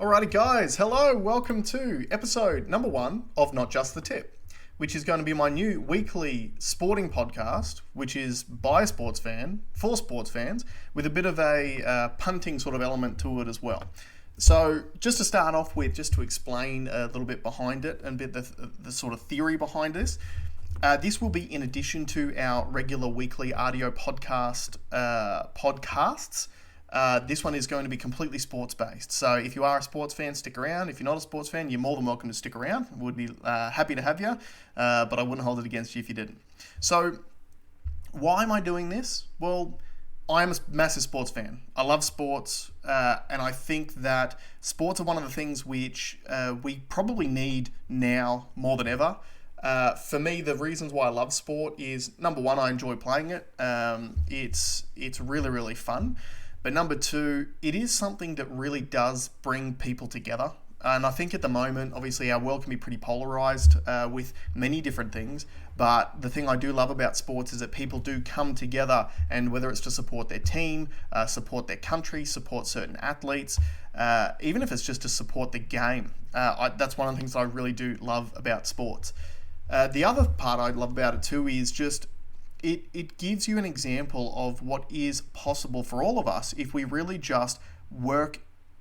Alrighty guys, hello, welcome to episode number 1 of Not Just the Tip, which is going to be my new weekly sporting podcast, which is by a sports fan, for sports fans, with a bit of a punting sort of element to it as well. So just to start off with, just to explain a little bit behind it and a bit the sort of theory behind this, this will be in addition to our regular weekly RDO podcast podcasts. This one is going to be completely sports-based. So if you are a sports fan, stick around. If you're not a sports fan, you're more than welcome to stick around. Would be happy to have you, but I wouldn't hold it against you if you didn't. So why am I doing this? Well, I'm a massive sports fan. I love sports, and I think that sports are one of the things which we probably need now more than ever. For me, the reasons why I love sport is, number one, I enjoy playing it. It's really, really fun. But number two, it is something that really does bring people together. And I think at the moment, obviously, our world can be pretty polarized with many different things. But the thing I do love about sports is that people do come together, and whether it's to support their team, support their country, support certain athletes, even if it's just to support the game. That's one of the things that I really do love about sports. The other part I love about it too is just it gives you an example of what is possible for all of us if we really just work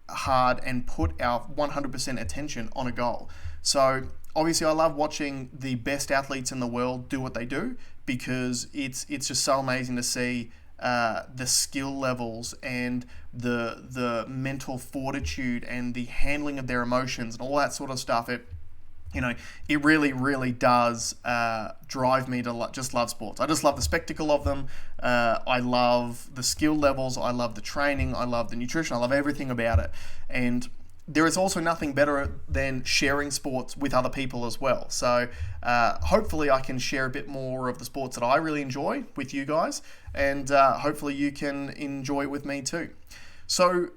hard and put our 100% attention on a goal. So obviously I love watching the best athletes in the world do what they do, because it's just so amazing to see the skill levels and the mental fortitude and the handling of their emotions and all that sort of stuff. It really, really does drive me to just love sports. I just love the spectacle of them. I love the skill levels. I love the training. I love the nutrition. I love everything about it. And there is also nothing better than sharing sports with other people as well. So hopefully I can share a bit more of the sports that I really enjoy with you guys. And hopefully you can enjoy it with me too. So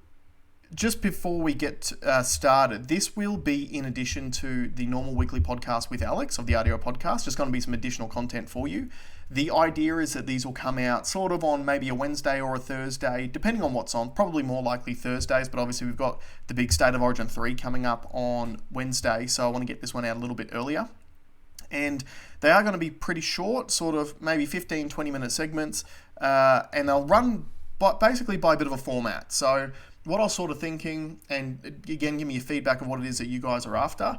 just before we get started, this will be in addition to the normal weekly podcast with Alex of the RDO Podcast. Just going to be some additional content for you. The idea is that these will come out sort of on maybe a Wednesday or a Thursday, depending on what's on. Probably more likely Thursdays, but obviously we've got the big State of Origin 3 coming up on Wednesday, so I want to get this one out a little bit earlier. And they are going to be pretty short, sort of maybe 15, 20-minute segments, and they'll run basically by a bit of a format. So what I was sort of thinking, and again, give me your feedback of what it is that you guys are after.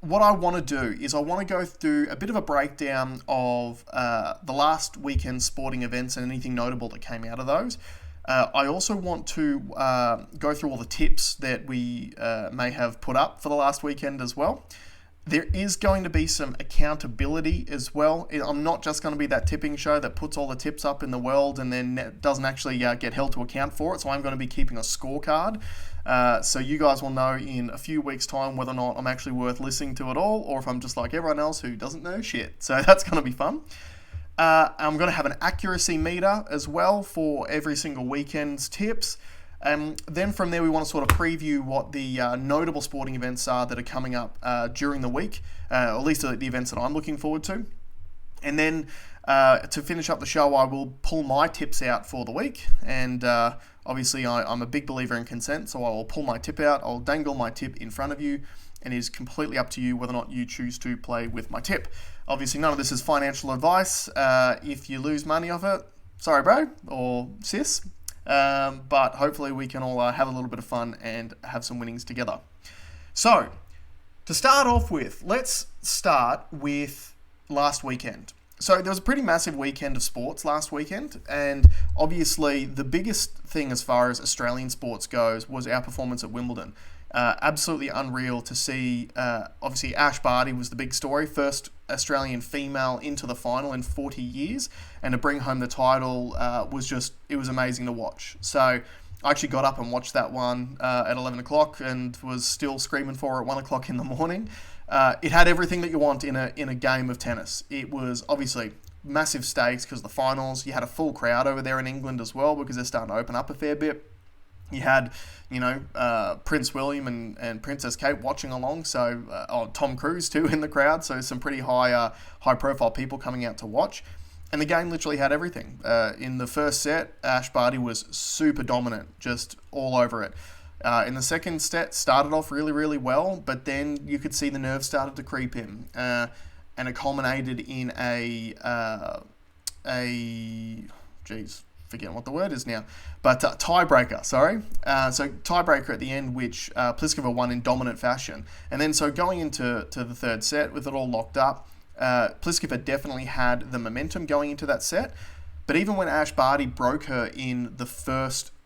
What I want to do is I want to go through a bit of a breakdown of the last weekend's sporting events and anything notable that came out of those. I also want to go through all the tips that we may have put up for the last weekend as well. There is going to be some accountability as well. I'm not just going to be that tipping show that puts all the tips up in the world and then doesn't actually get held to account for it. So I'm going to be keeping a scorecard. So you guys will know in a few weeks' time whether or not I'm actually worth listening to at all, or if I'm just like everyone else who doesn't know shit. So that's going to be fun. I'm going to have an accuracy meter as well for every single weekend's tips. Then from there, we want to sort of preview what the notable sporting events are that are coming up during the week, or at least the events that I'm looking forward to. And then to finish up the show, I will pull my tips out for the week. And obviously, I'm a big believer in consent, so I will pull my tip out. I'll dangle my tip in front of you, and it is completely up to you whether or not you choose to play with my tip. Obviously, none of this is financial advice. If you lose money off it, sorry, bro, or sis. But hopefully we can all have a little bit of fun and have some winnings together. So, to start off with, let's start with last weekend. So there was a pretty massive weekend of sports last weekend, and obviously the biggest thing as far as Australian sports goes was our performance at Wimbledon. Absolutely unreal to see. Obviously, Ash Barty was the big story. First Australian female into the final in 40 years. And to bring home the title it was amazing to watch. So I actually got up and watched that one at 11 o'clock and was still screaming for it at 1 o'clock in the morning. It had everything that you want in a game of tennis. It was obviously massive stakes because of the finals. You had a full crowd over there in England as well because they're starting to open up a fair bit. You had, Prince William and Princess Kate watching along, so Tom Cruise too in the crowd, so some pretty high profile people coming out to watch. And the game literally had everything. In the first set, Ash Barty was super dominant, just all over it. In the second set, started off really, really well, but then you could see the nerves started to creep in, and it culminated in forgetting what the word is now, but tiebreaker, sorry. So tiebreaker at the end, which Pliskova won in dominant fashion. And then so going into the third set with it all locked up, Pliskova definitely had the momentum going into that set. But even when Ash Barty broke her in the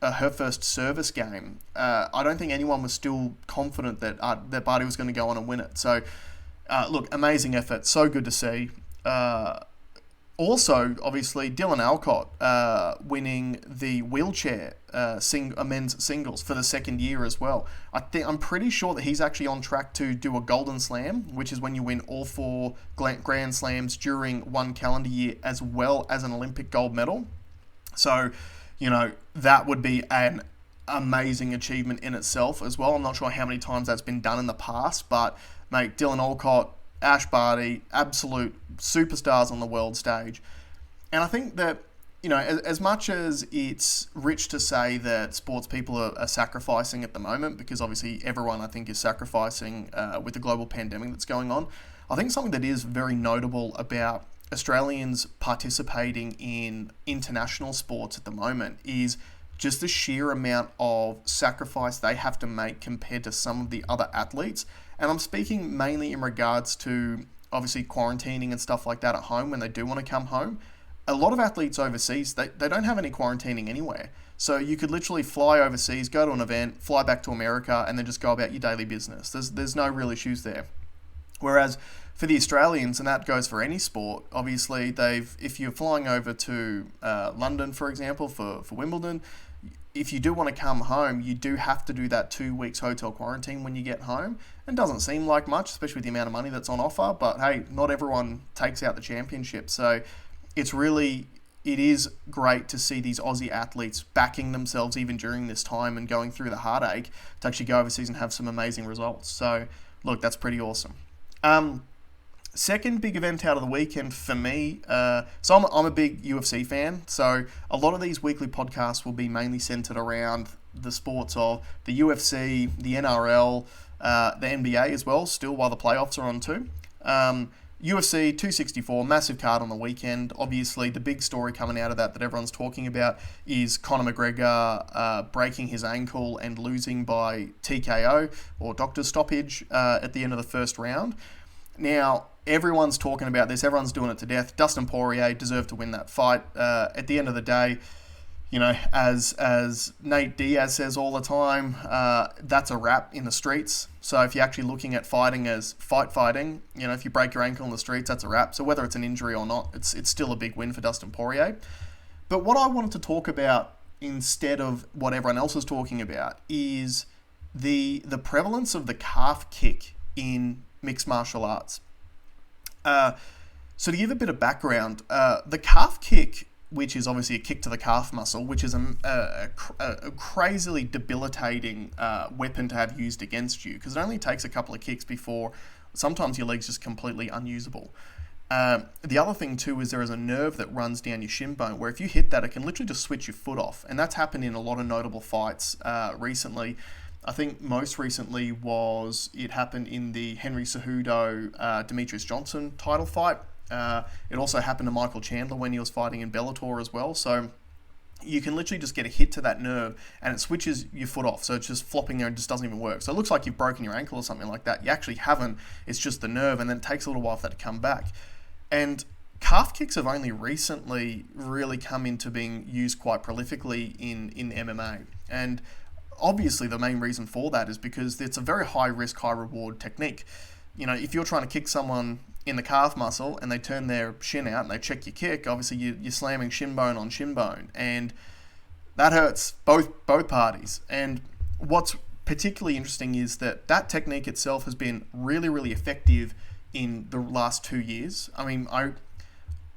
her first service game, I don't think anyone was still confident that Barty was going to go on and win it. So, look, amazing effort. So good to see. Also, obviously, Dylan Alcott winning the wheelchair men's singles for the second year as well. I'm pretty sure that he's actually on track to do a Golden Slam, which is when you win all 4 Grand Slams during one calendar year, as well as an Olympic gold medal. So, that would be an amazing achievement in itself as well. I'm not sure how many times that's been done in the past, but, mate, Dylan Alcott, Ash Barty, absolute superstars on the world stage. And I think that, as much as it's rich to say that sports people are sacrificing at the moment, because obviously everyone, I think, is sacrificing with the global pandemic that's going on, I think something that is very notable about Australians participating in international sports at the moment is just the sheer amount of sacrifice they have to make compared to some of the other athletes. And I'm speaking mainly in regards to, obviously, quarantining and stuff like that at home when they do want to come home. A lot of athletes overseas, they don't have any quarantining anywhere. So you could literally fly overseas, go to an event, fly back to America, and then just go about your daily business. There's no real issues there. Whereas for the Australians, and that goes for any sport, obviously, if you're flying over to London, for example, for Wimbledon, if you do want to come home, you do have to do that 2 weeks hotel quarantine when you get home. It doesn't seem like much, especially with the amount of money that's on offer, but hey, not everyone takes out the championship. So it is great to see these Aussie athletes backing themselves even during this time and going through the heartache to actually go overseas and have some amazing results. So look, that's pretty awesome. Second big event out of the weekend for me, so I'm a big UFC fan, so a lot of these weekly podcasts will be mainly centered around the sports of the UFC, the NRL, the NBA as well, still while the playoffs are on too. UFC 264, massive card on the weekend. Obviously, the big story coming out of that everyone's talking about is Conor McGregor breaking his ankle and losing by TKO, or doctor's stoppage, at the end of the first round. Now, everyone's talking about this. Everyone's doing it to death. Dustin Poirier deserved to win that fight. At the end of the day, as Nate Diaz says all the time, that's a wrap in the streets. So if you're actually looking at fighting as fighting, if you break your ankle in the streets, that's a wrap. So whether it's an injury or not, it's still a big win for Dustin Poirier. But what I wanted to talk about instead of what everyone else is talking about is the prevalence of the calf kick in mixed martial arts. So to give a bit of background, the calf kick, which is obviously a kick to the calf muscle, which is a crazily debilitating weapon to have used against you, because it only takes a couple of kicks before sometimes your leg's just completely unusable. The other thing too is there is a nerve that runs down your shin bone where if you hit that, it can literally just switch your foot off. And that's happened in a lot of notable fights recently. I think most recently it happened in the Henry Cejudo Demetrius Johnson title fight. It also happened to Michael Chandler when he was fighting in Bellator as well. So you can literally just get a hit to that nerve and it switches your foot off. So it's just flopping there and just doesn't even work. So it looks like you've broken your ankle or something like that. You actually haven't. It's just the nerve, and then it takes a little while for that to come back. And calf kicks have only recently really come into being used quite prolifically in MMA. And obviously the main reason for that is because it's a very high risk, high reward technique. If you're trying to kick someone in the calf muscle and they turn their shin out and they check your kick, obviously you're slamming shin bone on shin bone, and that hurts both parties. And what's particularly interesting is that technique itself has been really, really effective in the last 2 years. I mean, I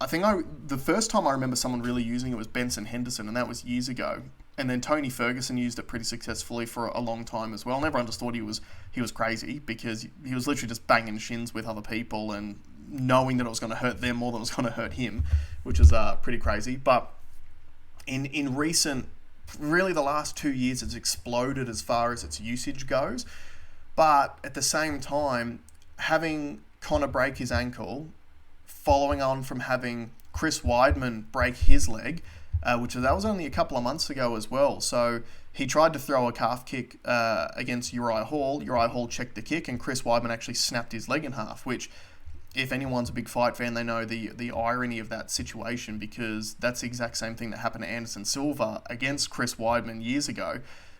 think the first time I remember someone really using it was Benson Henderson, and that was years ago. And then Tony Ferguson used it pretty successfully for a long time as well. And everyone just thought he was crazy because he was literally just banging shins with other people and knowing that it was going to hurt them more than it was going to hurt him, which is pretty crazy. But in recent really the last 2 years it's exploded as far as its usage goes. But at the same time, having Conor break his ankle, following on from having Chris Weidman break his leg, that was only a couple of months ago as well. So he tried to throw a calf kick against Uriah Hall. Uriah Hall checked the kick, and Chris Weidman actually snapped his leg in half, which, if anyone's a big fight fan, they know the irony of that situation, because that's the exact same thing that happened to Anderson Silva against Chris Weidman years ago,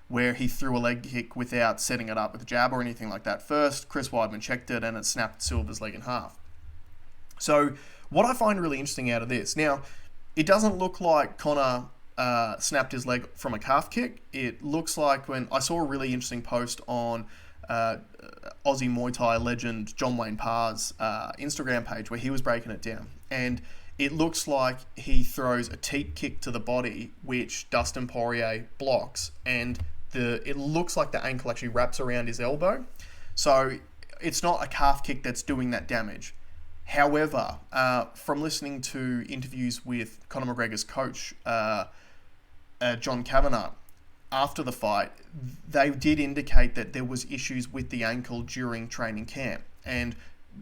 where he threw a leg kick without setting it up with a jab or anything like that first. Chris Weidman checked it, and it snapped Silva's leg in half. So what I find really interesting out of this, now, it doesn't look like Conor snapped his leg from a calf kick. It looks like, when I saw a really interesting post on Aussie Muay Thai legend John Wayne Parr's Instagram page, where he was breaking it down, and it looks like he throws a Tate kick to the body, which Dustin Poirier blocks, and it looks like the ankle actually wraps around his elbow. So it's not a calf kick that's doing that damage. However, from listening to interviews with Conor McGregor's coach, John Kavanagh, after the fight, they did indicate that there was issues with the ankle during training camp. And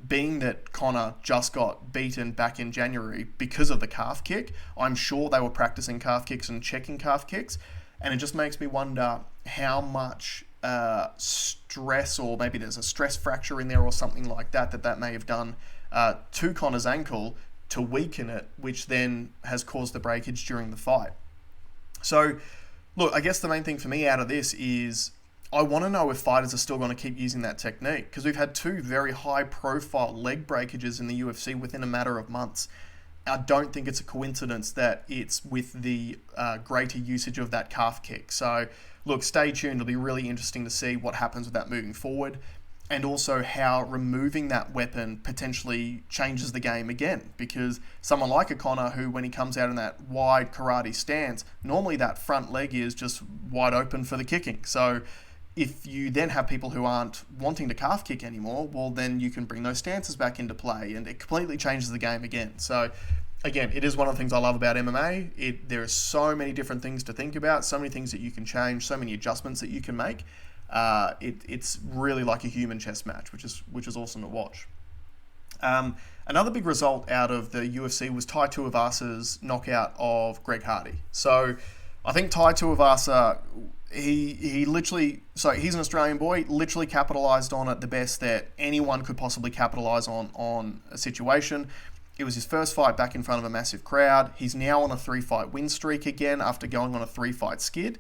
being that Conor just got beaten back in January because of the calf kick, I'm sure they were practicing calf kicks and checking calf kicks. And it just makes me wonder how much stress, or maybe there's a stress fracture in there or something like that may have done to Conor's ankle to weaken it, which then has caused the breakage during the fight. So, look, I guess the main thing for me out of this is I want to know if fighters are still going to keep using that technique, because we've had 2 very high-profile leg breakages in the UFC within a matter of months. I don't think it's a coincidence that it's with the greater usage of that calf kick. So, look, stay tuned. It'll be really interesting to see what happens with that moving forward, and also how removing that weapon potentially changes the game again. Because someone like a Conor, who, when he comes out in that wide karate stance, normally that front leg is just wide open for the kicking. So if you then have people who aren't wanting to calf kick anymore, well, then you can bring those stances back into play, and it completely changes the game again. So again, it is one of the things I love about MMA. There are so many different things to think about, so many things that you can change, so many adjustments that you can make. It's really like a human chess match, which is awesome to watch. Another big result out of the UFC was Tai Tuivasa's knockout of Greg Hardy. So I think Tai Tuivasa, he literally, so he's an Australian boy, literally capitalised on it the best that anyone could possibly capitalise on a situation. It was his first fight back in front of a massive crowd. He's now on a 3-fight win streak again after going on a 3-fight skid.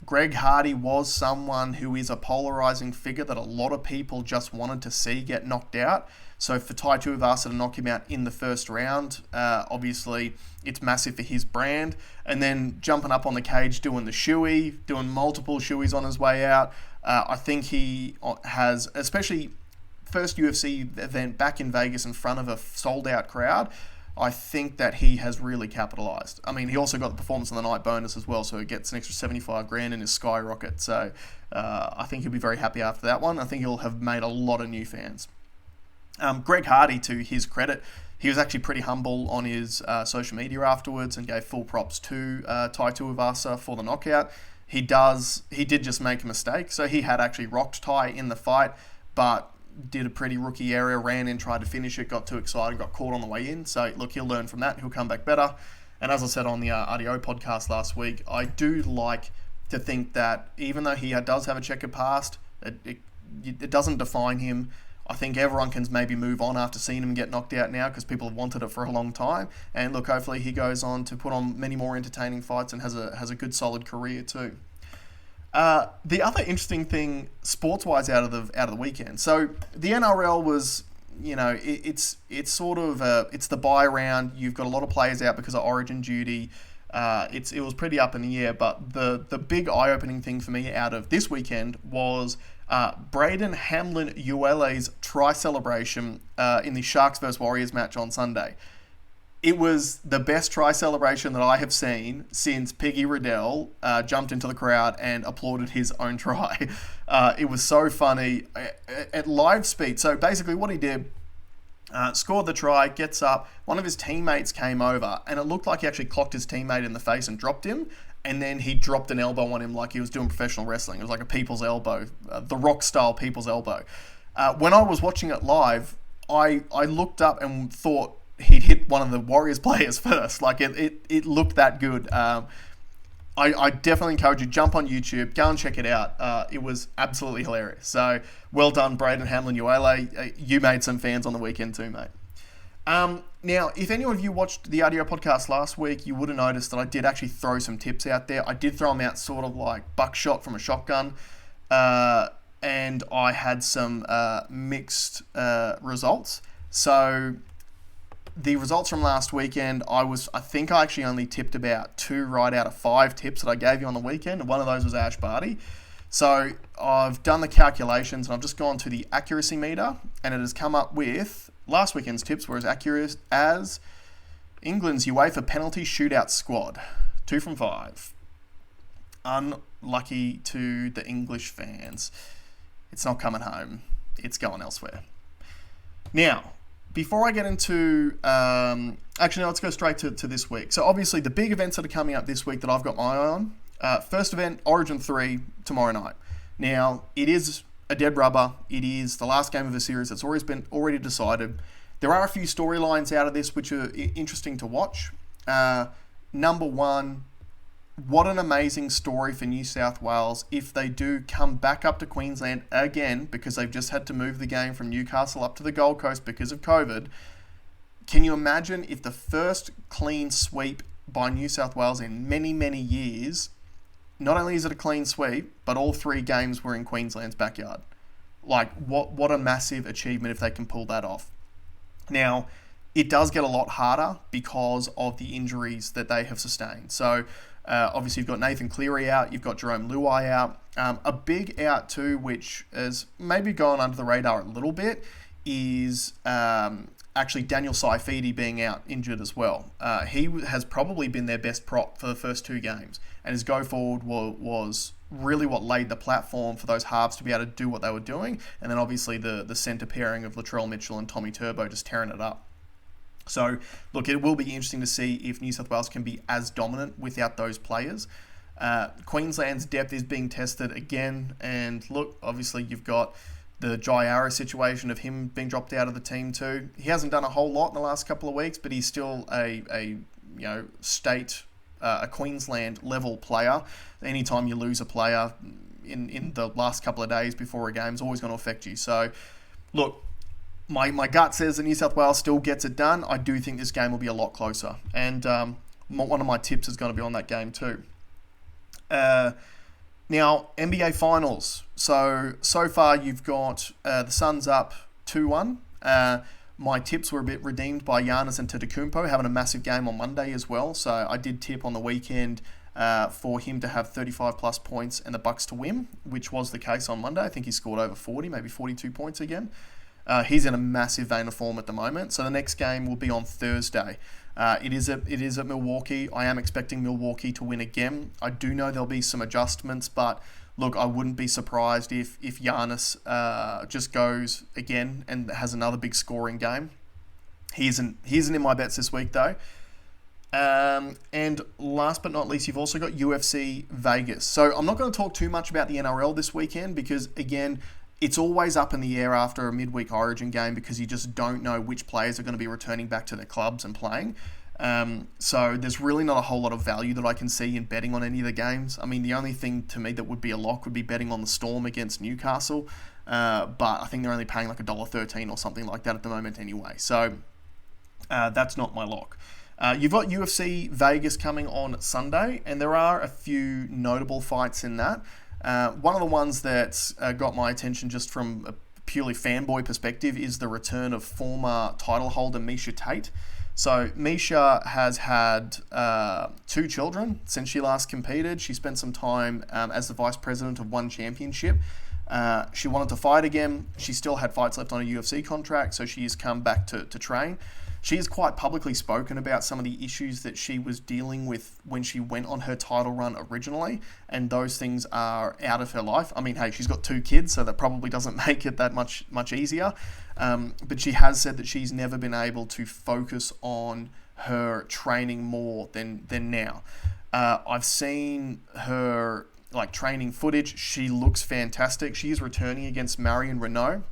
Greg Hardy was someone who is a polarizing figure that a lot of people just wanted to see get knocked out. So for Tai Tuivasa to knock him out in the first round, obviously it's massive for his brand. And then jumping up on the cage, doing the shoey, doing multiple shoeys on his way out. I think he has, especially first UFC event back in Vegas in front of a sold-out crowd, I think that he has really capitalized. I mean, he also got the performance of the night bonus as well, so he gets an extra $75,000 in his skyrocket. So I think he'll be very happy after that one. I think he'll have made a lot of new fans. Greg Hardy, to his credit, he was actually pretty humble on his social media afterwards and gave full props to Tai Tuivasa for the knockout. He did just make a mistake, so he had actually rocked Tai in the fight, but did a pretty rookie area, ran in, tried to finish it, got too excited, got caught on the way in. So, look, he'll learn from that. He'll come back better. And as I said on the RDO podcast last week, I do like to think that even though he does have a checkered past, it doesn't define him. I think everyone can maybe move on after seeing him get knocked out now, because people have wanted it for a long time. And look, hopefully he goes on to put on many more entertaining fights and has a good, solid career too. The other interesting thing, sports-wise, out of the weekend. So the NRL was, it's sort of it's the bye round. You've got a lot of players out because of Origin duty. It was pretty up in the air. But the big eye-opening thing for me out of this weekend was Braden Hamlin-Uele's try celebration in the Sharks vs Warriors match on Sunday. It was the best try celebration that I have seen since Piggy Riddell jumped into the crowd and applauded his own try. It was so funny at live speed. So basically what he did, scored the try, gets up, one of his teammates came over, and it looked like he actually clocked his teammate in the face and dropped him. and then he dropped an elbow on him like he was doing professional wrestling. It was like a people's elbow, the Rock style people's elbow. When I was watching it live, I looked up and thought he'd hit one of the Warriors players first. Like it looked that good. I definitely encourage you, jump on YouTube, go and check it out. It was absolutely hilarious. So well done, Braden Hamlin-Uele. You made some fans on the weekend too, mate. Now, if any of you watched the RDO podcast last week, you would have noticed that I did actually throw some tips out there. I did throw them out sort of like buckshot from a shotgun, and I had some mixed results. So the results from last weekend, I think I actually only tipped about 2 right out of 5 tips that I gave you on the weekend, and one of those was Ash Barty. So I've done the calculations, and I've just gone to the accuracy meter, and it has come up with last weekend's tips were as accurate as England's UEFA penalty shootout squad. 2 from 5. Unlucky to the English fans. It's not coming home. It's going elsewhere. Now, before I get into... let's go straight to this week. So obviously the big events that are coming up this week that I've got my eye on. First event, Origin 3, tomorrow night. Now, it is a dead rubber. It is the last game of a series that's already decided. There are a few storylines out of this which are interesting to watch. Number one, what an amazing story for New South Wales if they do come back up to Queensland again, because they've just had to move the game from Newcastle up to the Gold Coast because of COVID. Can you imagine if the first clean sweep by New South Wales in many, many years, not only is it a clean sweep, but all 3 games were in Queensland's backyard? Like, what a massive achievement if they can pull that off. Now, it does get a lot harder because of the injuries that they have sustained. So, obviously, you've got Nathan Cleary out, you've got Jerome Luai out. A big out too, which is maybe gone under the radar a little bit, is actually Daniel Saifidi being out injured as well. He has probably been their best prop for the first 2 games, and his go forward was really what laid the platform for those halves to be able to do what they were doing, and then obviously the centre pairing of Latrell Mitchell and Tommy Turbo just tearing it up. So, look, it will be interesting to see if New South Wales can be as dominant without those players. Queensland's depth is being tested again, and look, obviously you've got the Jai Arrow situation of him being dropped out of the team too. He hasn't done a whole lot in the last couple of weeks, but he's still a Queensland level player. Anytime you lose a player in the last couple of days before a game is always going to affect you. So, look, my gut says that New South Wales still gets it done. I do think this game will be a lot closer, and one of my tips is going to be on that game too. Now, NBA Finals. So far you've got the Suns up 2-1. My tips were a bit redeemed by Giannis Antetokounmpo having a massive game on Monday as well. So I did tip on the weekend for him to have 35 plus points and the Bucks to win, which was the case on Monday. I think he scored over 40, maybe 42 points again. He's in a massive vein of form at the moment. So the next game will be on Thursday. It is at Milwaukee. I am expecting Milwaukee to win again. I do know there'll be some adjustments, but look, I wouldn't be surprised if Giannis just goes again and has another big scoring game. He isn't in my bets this week though. And last but not least, you've also got UFC Vegas. So I'm not going to talk too much about the NRL this weekend because, again, it's always up in the air after a midweek Origin game because you just don't know which players are going to be returning back to their clubs and playing. So there's really not a whole lot of value that I can see in betting on any of the games. I mean, the only thing to me that would be a lock would be betting on the Storm against Newcastle. But I think they're only paying like $1.13 or something like that at the moment anyway. So that's not my lock. You've got UFC Vegas coming on Sunday, and there are a few notable fights in that. One of the ones that's got my attention just from a purely fanboy perspective is the return of former title holder Miesha Tate. So Miesha has had 2 children since she last competed. She spent some time as the vice president of One Championship. She wanted to fight again. She still had fights left on a UFC contract, so she has come back to train. She has quite publicly spoken about some of the issues that she was dealing with when she went on her title run originally, and those things are out of her life. I mean, hey, she's got 2 kids, so that probably doesn't make it that much easier. But she has said that she's never been able to focus on her training more than now. I've seen her training footage. She looks fantastic. She is returning against Marion Renault.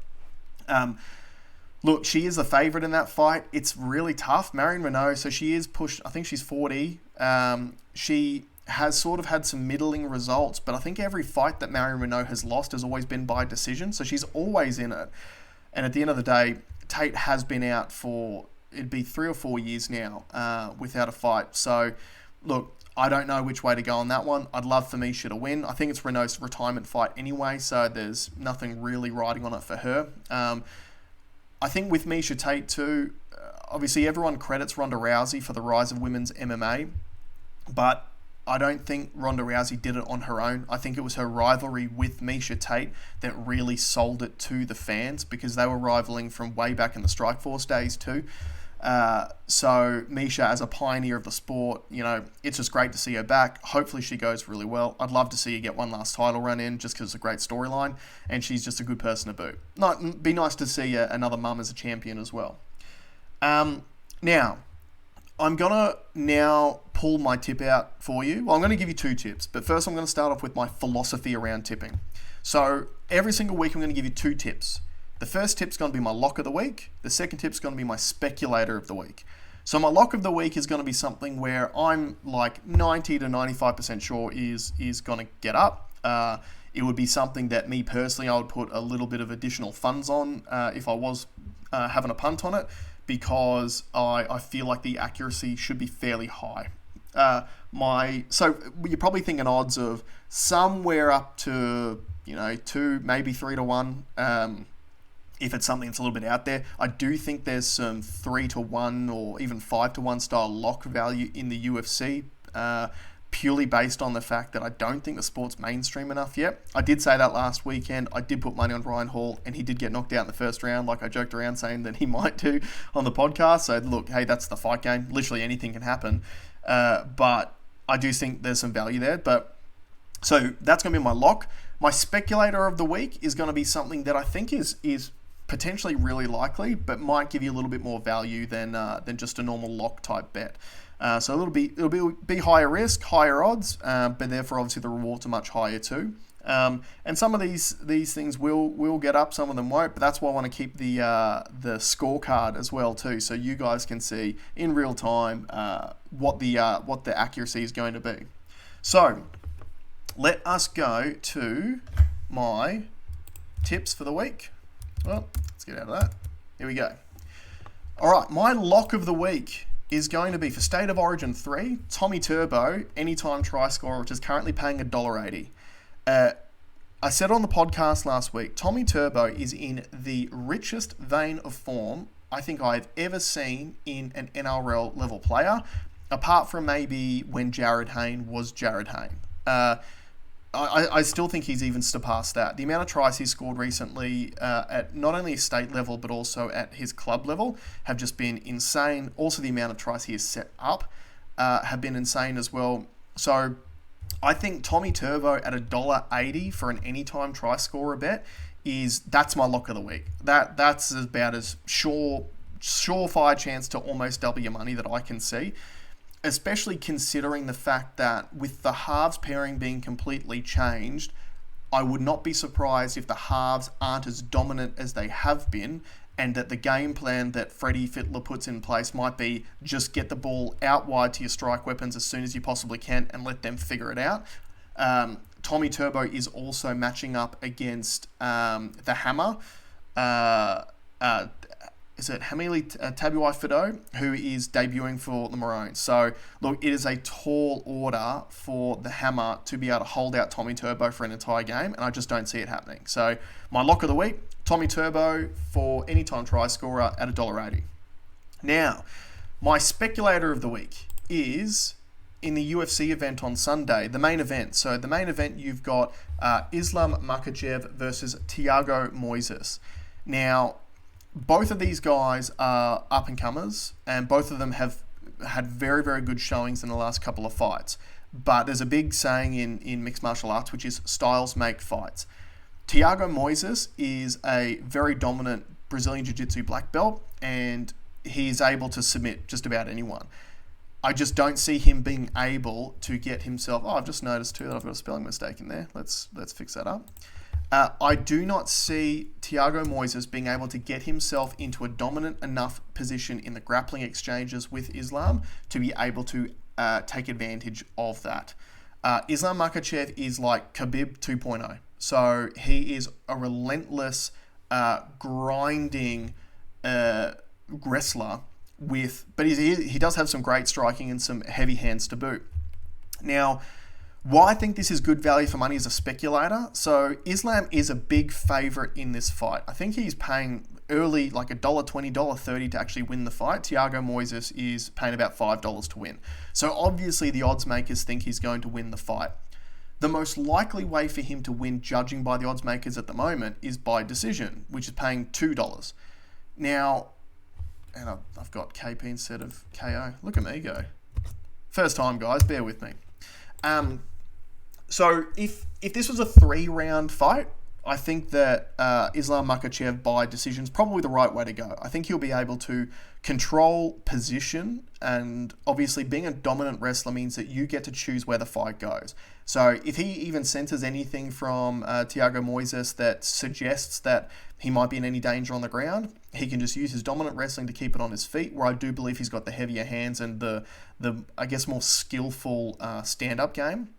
Look, she is the favourite in that fight. It's really tough. Marion Renault, so she is pushed, I think she's 40. She has sort of had some middling results, but I think every fight that Marion Renault has lost has always been by decision, so she's always in it. And at the end of the day, Tate has been out for, it'd be 3 or 4 years now without a fight. So, look, I don't know which way to go on that one. I'd love for Misha to win. I think it's Renault's retirement fight anyway, so there's nothing really riding on it for her. I think with Misha Tate too, obviously everyone credits Ronda Rousey for the rise of women's MMA, but I don't think Ronda Rousey did it on her own. I think it was her rivalry with Misha Tate that really sold it to the fans, because they were rivaling from way back in the Strikeforce days too. So Misha, as a pioneer of the sport, it's just great to see her back. Hopefully she goes really well. I'd love to see her get one last title run in, just because it's a great storyline, and she's just a good person to boot. Be nice to see another mum as a champion as well. Now, I'm going to now pull my tip out for you. Well, I'm going to give you 2 tips, but first I'm going to start off with my philosophy around tipping. So every single week I'm going to give you 2 tips. The first tip's going to be my lock of the week. The second tip's going to be my speculator of the week. So my lock of the week is going to be something where I'm like 90 to 95% sure is going to get up. It would be something that me personally, I would put a little bit of additional funds on if I was having a punt on it, because I feel like the accuracy should be fairly high. So you're probably thinking odds of somewhere up to 2, maybe 3 to 1. If it's something that's a little bit out there. I do think there's some 3 to 1 or even 5 to 1 style lock value in the UFC, purely based on the fact that I don't think the sport's mainstream enough yet. I did say that last weekend. I did put money on Ryan Hall, and he did get knocked out in the first round, like I joked around saying that he might do on the podcast. So look, hey, that's the fight game. Literally anything can happen. But I do think there's some value there. So that's going to be my lock. My speculator of the week is going to be something that I think is potentially really likely, but might give you a little bit more value than just a normal lock type bet. So it'll be higher risk, higher odds, but therefore obviously the rewards are much higher too. And some of these things will get up, some of them won't, but that's why I want to keep the scorecard as well too, so you guys can see in real time what the accuracy is going to be. So let us go to my tips for the week. Well, let's get out of that. Here we go. All right, my lock of the week is going to be for State of Origin 3, Tommy Turbo, anytime try scorer, which is currently paying $1.80. I said on the podcast last week, Tommy Turbo is in the richest vein of form I think I've ever seen in an NRL level player, apart from maybe when Jared Hayne was Jared Hayne. I still think he's even surpassed that. The amount of tries he's scored recently at not only state level but also at his club level have just been insane. Also, the amount of tries he has set up have been insane as well. So I think Tommy Turbo at $1.80 for an anytime try scorer bet that's my lock of the week. That's about as surefire chance to almost double your money that I can see. Especially considering the fact that with the halves pairing being completely changed, I would not be surprised if the halves aren't as dominant as they have been, and that the game plan that Freddie Fittler puts in place might be just get the ball out wide to your strike weapons as soon as you possibly can and let them figure it out. Tommy Turbo is also matching up against the Hammer. Is it Hamili Tabuai-Fidow, who is debuting for the Maroons. So, look, it is a tall order for the Hammer to be able to hold out Tommy Turbo for an entire game, and I just don't see it happening. So, my lock of the week, Tommy Turbo for anytime try scorer at $1.80. Now, my speculator of the week is in the UFC event on Sunday, the main event. So, the main event, you've got Islam Makhachev versus Thiago Moises. Now, both of these guys are up-and-comers, and both of them have had very, very good showings in the last couple of fights. But there's a big saying in mixed martial arts, which is styles make fights. Thiago Moises is a very dominant Brazilian Jiu-Jitsu black belt, and he's able to submit just about anyone. I just don't see him being able to get himself... Oh, I've just noticed too that I've got a spelling mistake in there. Let's fix that up. I do not see Thiago Moises being able to get himself into a dominant enough position in the grappling exchanges with Islam to be able to take advantage of that. Islam Makhachev is like Khabib 2.0. So he is a relentless, grinding wrestler but he does have some great striking and some heavy hands to boot. Now, why I think this is good value for money as a speculator. So Islam is a big favourite in this fight. I think he's paying early like $1.20, $1.30 to actually win the fight. Thiago Moises is paying about $5 to win. So obviously the odds makers think he's going to win the fight. The most likely way for him to win, judging by the odds makers at the moment, is by decision, which is paying $2. Now, and I've got KP instead of KO. Look at me go. First time, guys. Bear with me. So if this was a 3-round fight, I think that Islam Makhachev by decision is probably the right way to go. I think he'll be able to control position, and obviously being a dominant wrestler means that you get to choose where the fight goes. So if he even senses anything from Thiago Moises that suggests that he might be in any danger on the ground, he can just use his dominant wrestling to keep it on his feet, where I do believe he's got the heavier hands and the I guess more skillful stand-up game.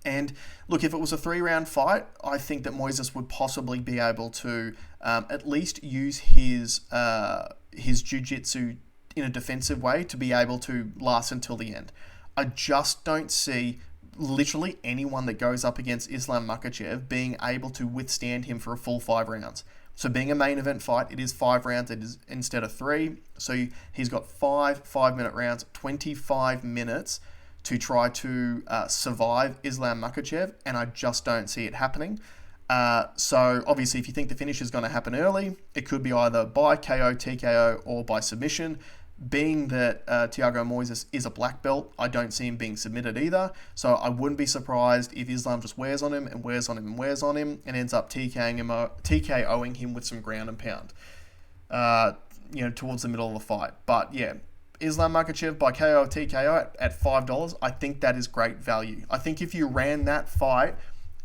And look, if it was a 3-round fight, I think that Moises would possibly be able to at least use his jiu-jitsu in a defensive way to be able to last until the end. I just don't see literally anyone that goes up against Islam Makhachev being able to withstand him for a full 5 rounds. So being a main event fight, it is 5 rounds it is instead of 3. So he's got 5 5-minute rounds, 25 minutes to try to survive Islam Makhachev, and I just don't see it happening. So obviously, if you think the finish is going to happen early, it could be either by KO, TKO, or by submission. Being that Thiago Moises is a black belt, I don't see him being submitted either. So I wouldn't be surprised if Islam just wears on him and wears on him and wears on him and ends up TKOing him with some ground and pound, towards the middle of the fight. But yeah, Islam Makhachev by KO or TKO at $5, I think that is great value. I think if you ran that fight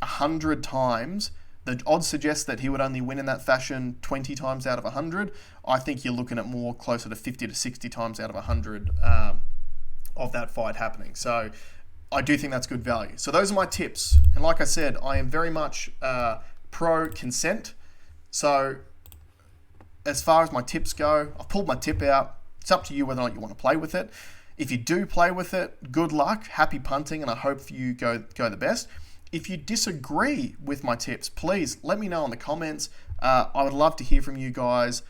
100 times, the odds suggest that he would only win in that fashion 20 times out of 100. I think you're looking at more closer to 50 to 60 times out of 100 of that fight happening. So I do think that's good value. So those are my tips. And like I said, I am very much pro consent. So as far as my tips go, I've pulled my tip out. It's up to you whether or not you want to play with it. If you do play with it, good luck, happy punting, and I hope you go the best. If you disagree with my tips, please let me know in the comments. I would love to hear from you guys.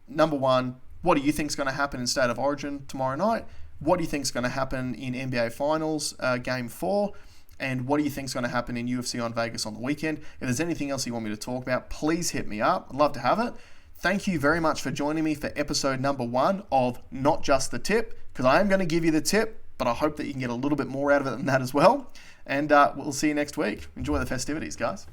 Number one, what do you think is going to happen in State of Origin tomorrow night? What do you think is going to happen in NBA Finals Game 4? And what do you think is going to happen in UFC on Vegas on the weekend? If there's anything else you want me to talk about, please hit me up. I'd love to have it. Thank you very much for joining me for episode number 1 of Not Just the Tip, because I am going to give you the tip, but I hope that you can get a little bit more out of it than that as well. And we'll see you next week. Enjoy the festivities, guys.